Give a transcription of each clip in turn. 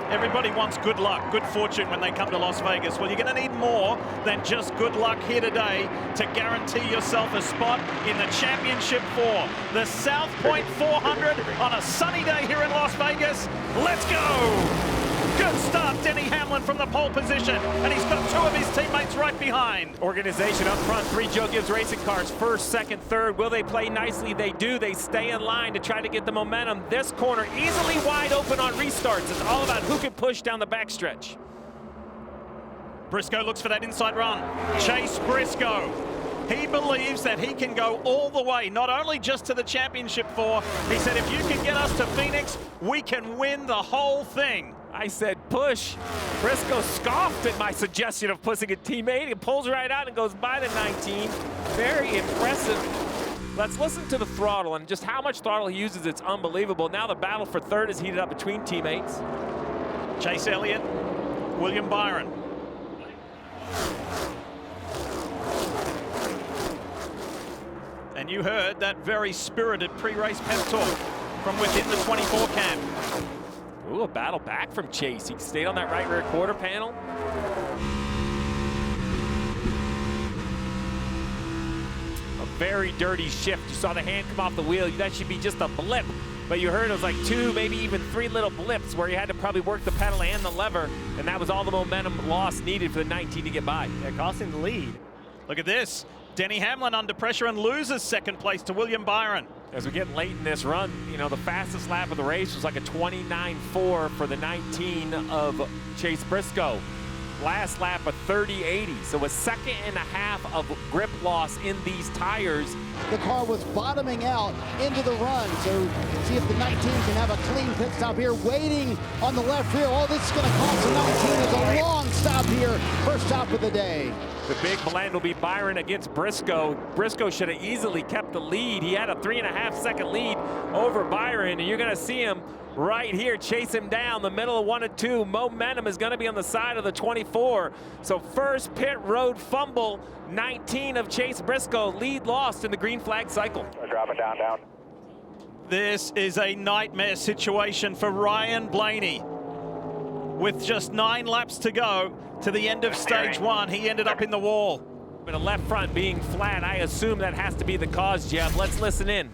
Everybody wants good luck, good fortune when they come to Las Vegas. Well, you're going to need more than just good luck here today to guarantee yourself a spot in the Championship 4. The South Point 400 on a sunny day here in Las Vegas. Let's go! Good start, Denny Hamlin from the pole position, and he's got two of his teammates right behind. Organization up front, 3 Joe Gibbs racing cars, first, second, third. Will they play nicely? They do. They stay in line to try to get the momentum. This corner easily wide open on restarts. It's all about who can push down the backstretch. Briscoe looks for that inside run. Chase Briscoe. He believes that he can go all the way, not only just to the Championship 4. He said, if you can get us to Phoenix, we can win the whole thing. I said push. Briscoe scoffed at my suggestion of pushing a teammate. He pulls right out and goes by the 19. Very impressive. Let's listen to the throttle and just how much throttle he uses. It's unbelievable. Now the battle for third is heated up between teammates. Chase Elliott, William Byron. And you heard that very spirited pre-race pep talk from within the 24 camp. Ooh, a battle back from Chase. He stayed on that right rear quarter panel. A very dirty shift. You saw the hand come off the wheel. That should be just a blip. But you heard it was like 2, maybe even 3 little blips where he had to probably work the pedal and the lever. And that was all the momentum loss needed for the 19 to get by. Yeah, costing the lead. Look at this. Denny Hamlin under pressure and loses second place to William Byron. As we get late in this run, you know, the fastest lap of the race was like a 29.4 for the 19 of Chase Briscoe. Last lap, a 30.80. So a second and a half of grip loss in these tires. The car was bottoming out into the run. So see if the 19 can have a clean pit stop here, waiting on the left rear. All this is going to cost the 19 is a long stop here. First stop of the day. The big blend will be Byron against Briscoe. Briscoe should have easily kept the lead. He had a 3.5-second lead over Byron, and you're going to see him right here chase him down the middle of 1 and 2. Momentum is going to be on the side of the 24. So first pit road fumble, 19 of Chase Briscoe, lead lost in the green flag cycle. Drop it down. This is a nightmare situation for Ryan Blaney. With just 9 laps to go to the end of stage 1, he ended up in the wall. But a left front being flat, I assume that has to be the cause, Jeff. Let's listen in.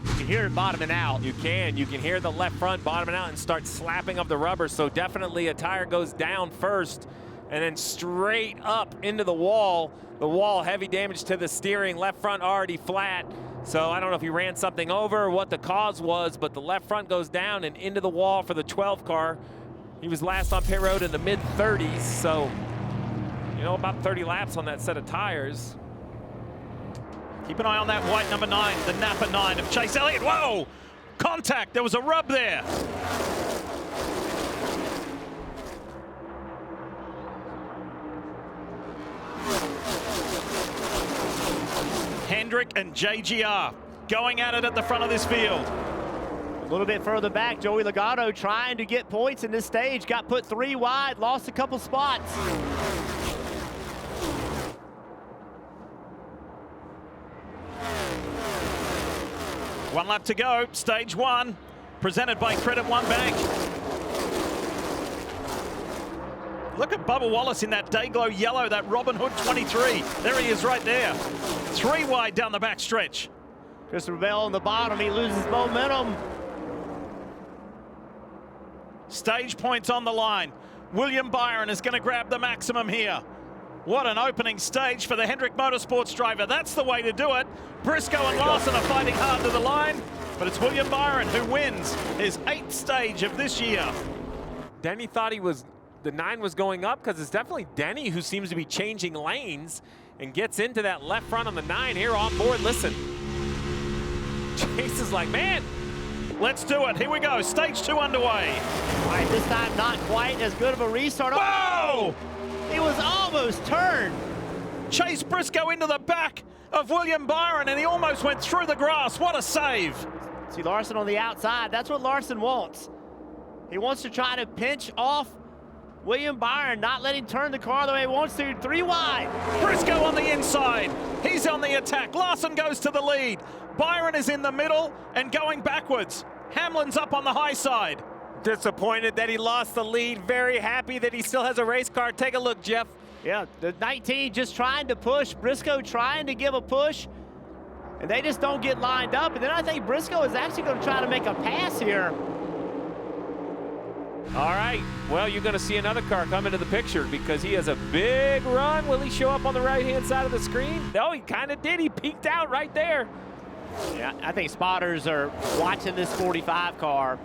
You can hear it bottoming out. You can hear the left front bottoming out and start slapping up the rubber. So definitely a tire goes down first and then straight up into the wall. The wall, heavy damage to the steering, left front already flat. So I don't know if he ran something over or what the cause was, but the left front goes down and into the wall for the 12 car. He was last on pit road in the mid-30s, so, you know, about 30 laps on that set of tires. Keep an eye on that white number 9, the Napa 9 of Chase Elliott. Whoa! Contact, there was a rub there. Hendrick and JGR going at it at the front of this field. A little bit further back, Joey Logano trying to get points in this stage. Got put 3 wide, lost a couple spots. One lap to go, stage 1, presented by Credit One Bank. Look at Bubba Wallace in that Dayglow yellow, that Robin Hood 23. There he is right there. 3 wide down the back stretch. Christopher Bell on the bottom, he loses momentum. Stage points on the line. William Byron is going to grab the maximum here. What an opening stage for the Hendrick Motorsports driver. That's the way to do it. Briscoe and Larson are fighting hard to the line, but it's William Byron who wins his 8th stage of this year. Denny thought the 9 was going up because it's definitely Denny who seems to be changing lanes and gets into that left front on the 9 here on board. Listen, Chase is like, man, let's do it. Here we go. Stage 2 underway. All right, this time not quite as good of a restart. Whoa! It was almost turned. Chase Briscoe into the back of William Byron, and he almost went through the grass. What a save. See Larson on the outside. That's what Larson wants. He wants to try to pinch off William Byron not letting turn the car the way he wants to. 3 wide. Briscoe on the inside. He's on the attack. Larson goes to the lead. Byron is in the middle and going backwards. Hamlin's up on the high side. Disappointed that he lost the lead. Very happy that he still has a race car. Take a look, Jeff. Yeah, the 19 just trying to push. Briscoe trying to give a push. And they just don't get lined up. And then I think Briscoe is actually going to try to make a pass here. All right, well, you're going to see another car come into the picture because he has a big run. Will he show up on the right-hand side of the screen? No, he kind of did. He peeked out right there. Yeah, I think spotters are watching this 45 car.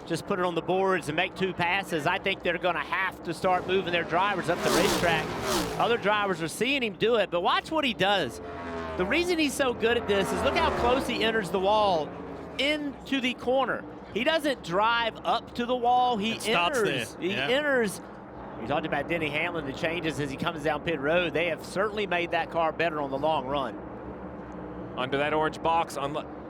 Just put it on the boards and make 2 passes. I think they're going to have to start moving their drivers up the racetrack. Other drivers are seeing him do it, but watch what he does. The reason he's so good at this is look how close he enters the wall into the corner. He doesn't drive up to the wall. He enters. He enters. You talked about Denny Hamlin, the changes as he comes down pit road. They have certainly made that car better on the long run. Under that orange box,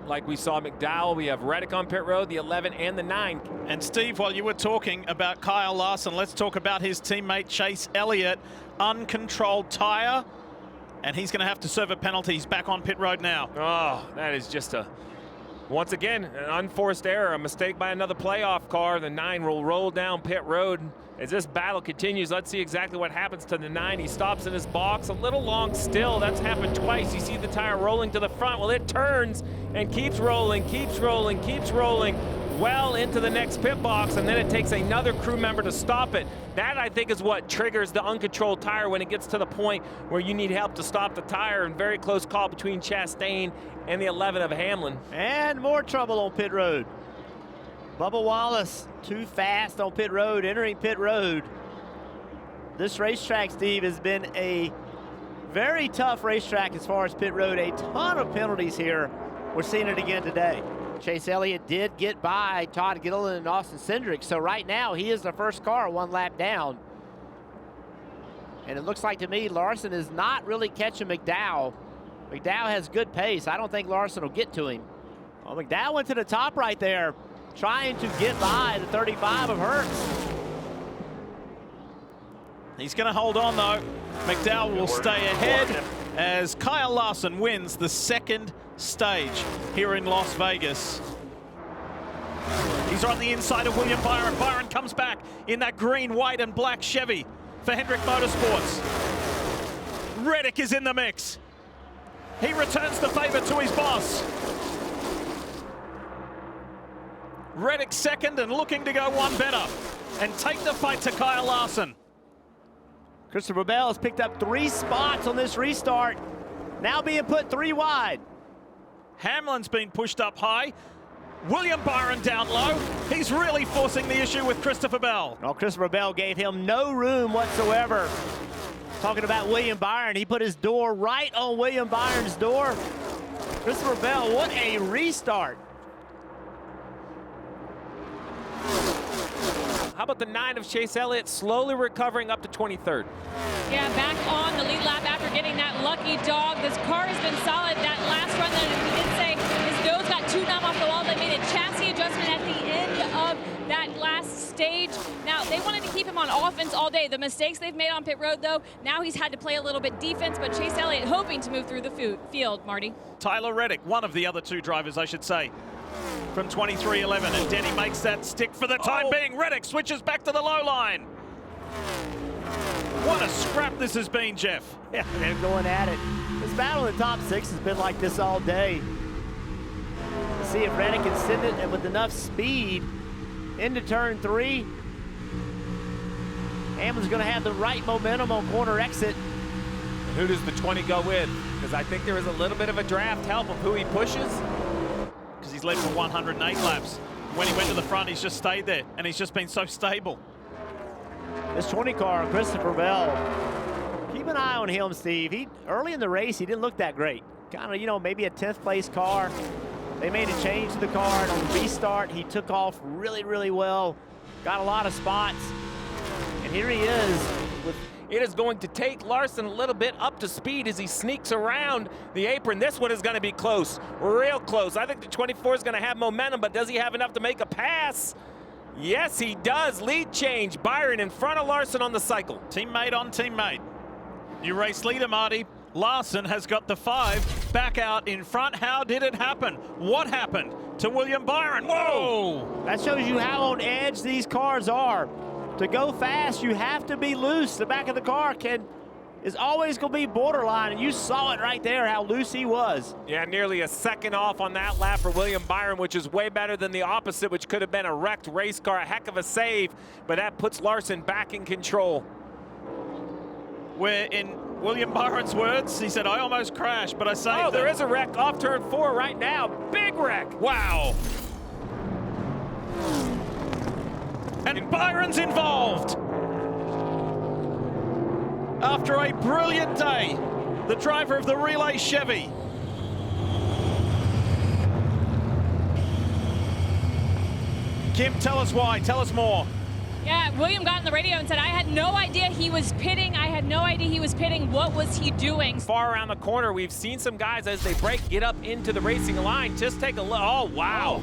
like we saw McDowell, we have Reddick on pit road, the 11 and the 9. And Steve, while you were talking about Kyle Larson, let's talk about his teammate Chase Elliott. Uncontrolled tire, and he's going to have to serve a penalty. He's back on pit road now. Oh, that is just once again, an unforced error, a mistake by another playoff car. The 9 will roll down pit road. As this battle continues, let's see exactly what happens to the 9. He stops in his box, a little long still. That's happened twice. You see the tire rolling to the front. Well, it turns and keeps rolling, keeps rolling, keeps rolling well into the next pit box, and then it takes another crew member to stop it. That, I think, is what triggers the uncontrolled tire when it gets to the point where you need help to stop the tire. And very close call between Chastain and the 11 of Hamlin. And more trouble on pit road. Bubba Wallace too fast on pit road, entering pit road. This racetrack, Steve, has been a very tough racetrack as far as pit road. A ton of penalties here. We're seeing it again today. Chase Elliott did get by Todd Gilliland and Austin Cindric, so right now he is the first car 1 lap down. And it looks like to me Larson is not really catching McDowell. McDowell has good pace. I don't think Larson will get to him. Well, McDowell went to the top right there, trying to get by the 35 of Hertz. He's going to hold on, though. McDowell will stay ahead as Kyle Larson wins the 2nd stage here in Las Vegas. He's on the inside of William Byron. Byron comes back in that green, white, and black Chevy for Hendrick Motorsports. Reddick is in the mix. He returns the favor to his boss. Reddick 2nd and looking to go 1 better and take the fight to Kyle Larson. Christopher Bell has picked up 3 spots on this restart, now being put 3 wide. Hamlin's been pushed up high. William Byron down low. He's really forcing the issue with Christopher Bell. Well, Christopher Bell gave him no room whatsoever. Talking about William Byron, he put his door right on William Byron's door. Christopher Bell, what a restart. How about the 9 of Chase Elliott slowly recovering up to 23rd? Yeah, back on the lead lap after getting that lucky dog. This car has been solid. That last run that we did say his nose got too numb off the wall. They made a chassis adjustment at the end of that last stage. Now, they wanted to keep him on offense all day. The mistakes they've made on pit road, though, now he's had to play a little bit defense, but Chase Elliott hoping to move through the field, Marty. Tyler Reddick, one of the other 2 drivers, I should say, from 23-11, and Denny makes that stick for the time being. Reddick switches back to the low line. What a scrap this has been, Jeff. Yeah, they're going at it. This battle in the top 6 has been like this all day. Let's see if Reddick can send it with enough speed into turn 3. Hamlin's going to have the right momentum on corner exit. And who does the 20 go with? Because I think there is a little bit of a draft help of who he pushes. Because he's led for 108 laps. When he went to the front, he's just stayed there, and he's just been so stable. This 20 car, Christopher Bell, keep an eye on him, Steve. Early in the race, he didn't look that great. Kind of, you know, maybe a 10th place car. They made a change to the car, and on the restart, he took off really, really well. Got a lot of spots, and here he is with. It is going to take Larson a little bit up to speed as he sneaks around the apron. This one is going to be close, real close. I think the 24 is going to have momentum, but does he have enough to make a pass? Yes, he does. Lead change. Byron in front of Larson on the cycle. Teammate on teammate. New race leader, Marty. Larson has got the 5 back out in front. How did it happen? What happened to William Byron? Whoa! That shows you how on edge these cars are. To go fast, you have to be loose. The back of the car is always going to be borderline, and you saw it right there how loose he was. Yeah, nearly a second off on that lap for William Byron, which is way better than the opposite, which could have been a wrecked race car. A heck of a save, but that puts Larson back in control. Where in William Byron's words, he said, I almost crashed, but I saved Oh, there them. is a wreck off turn 4 right now. Big wreck. Wow. And Byron's involved. After a brilliant day, the driver of the relay Chevy. Kim, tell us why. Tell us more. Yeah, William got on the radio and said, I had no idea he was pitting. I had no idea he was pitting. What was he doing? Far around the corner, we've seen some guys as they break, get up into the racing line. Just take a look. Oh, wow.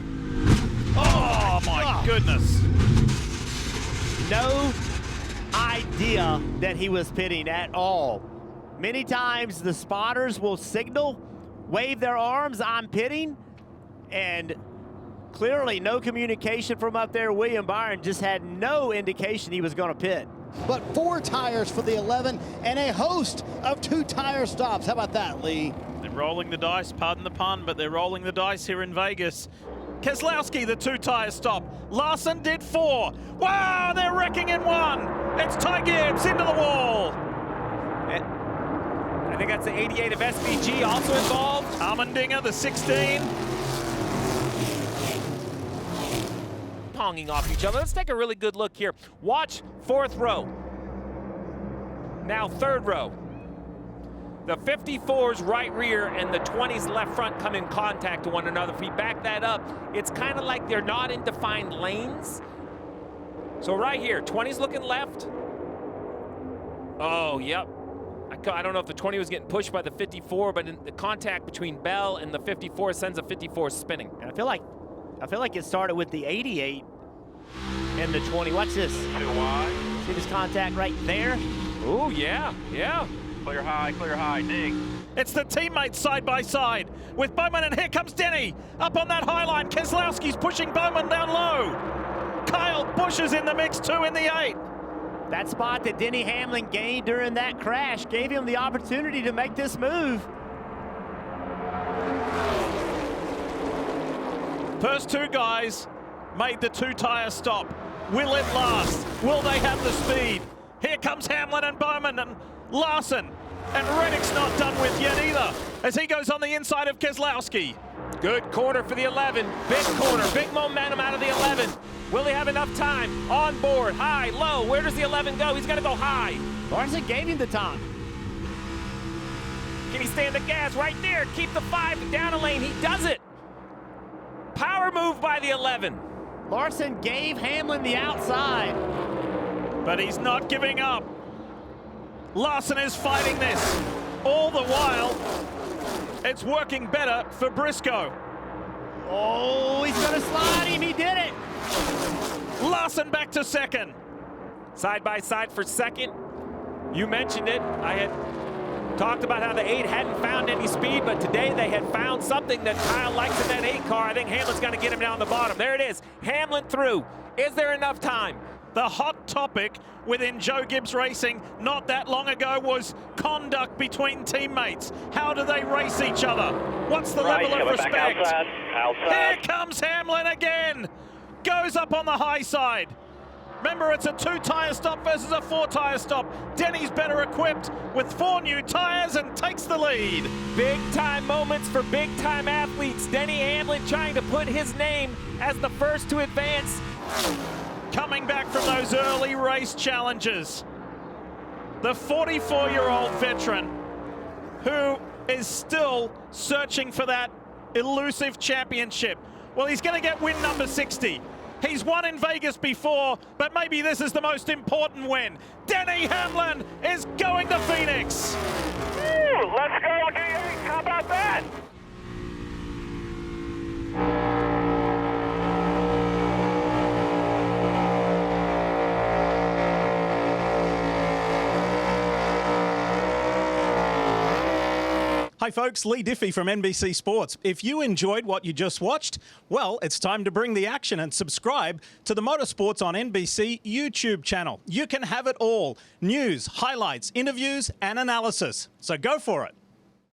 Oh, my goodness. No idea that he was pitting at all. Many times the spotters will signal, wave their arms, I'm pitting, and clearly no communication from up there. William Byron just had no indication he was going to pit. But 4 tires for the 11 and a host of 2-tire stops. How about that, Lee? They're rolling the dice, pardon the pun, but they're rolling the dice here in Vegas. Keselowski, the 2-tire stop. Larson did 4. Wow, they're wrecking in 1. It's Ty Gibbs into the wall. I think that's the 88 of SVG also involved. Armendinger, the 16. Ponging off each other. Let's take a really good look here. Watch 4th row. Now 3rd row. The 54's right rear and the 20's left front come in contact to one another. If we back that up, it's kind of like they're not in defined lanes. So right here, 20's looking left. Oh, yep. I don't know if the 20 was getting pushed by the 54, but in the contact between Bell and the 54 sends a 54 spinning. And I feel like it started with the 88 and the 20. Watch this. Too wide. See this contact right there? Oh, yeah, yeah. Clear high, dig. It's the teammates side by side with Bowman, and here comes Denny up on that high line. Keselowski's pushing Bowman down low. Kyle Busch is in the mix too in the 8. That spot that Denny Hamlin gained during that crash gave him the opportunity to make this move. First 2 guys made the 2-tire stop. Will it last? Will they have the speed? Here comes Hamlin and Bowman and Larson. And Reddick's not done with yet either, as he goes on the inside of Keselowski. Good corner for the 11. Big corner, big momentum out of the 11. Will he have enough time? On board, high, low. Where does the 11 go? He's got to go high. Larson gave him the time. Can he stand the gas right there? Keep the 5 down a lane. He does it. Power move by the 11. Larson gave Hamlin the outside. But he's not giving up. Larson is fighting this. All the while, it's working better for Briscoe. Oh, he's going to slide him. He did it. Larson back to 2nd. Side by side for 2nd. You mentioned it. I had talked about how the 8 hadn't found any speed, but today they had found something that Kyle likes in that 8 car. I think Hamlin's going to get him down the bottom. There it is. Hamlin through. Is there enough time? The hot topic within Joe Gibbs Racing not that long ago was conduct between teammates. How do they race each other? What's the level of respect? Outside. Here comes Hamlin again. Goes up on the high side. Remember, it's a 2-tire stop versus a 4-tire stop. Denny's better equipped with 4 new tires and takes the lead. Big time moments for big time athletes. Denny Hamlin trying to put his name as the first to advance. Coming back from those early race challenges. The 44-year-old veteran who is still searching for that elusive championship. Well, he's going to get win number 60. He's won in Vegas before, but maybe this is the most important win. Denny Hamlin is going to Phoenix. Woo, let's go, D8. How about that? Hi folks, Lee Diffie from NBC Sports. If you enjoyed what you just watched, well, it's time to bring the action and subscribe to the Motorsports on NBC YouTube channel. You can have it all: news, highlights, interviews, and analysis. So go for it.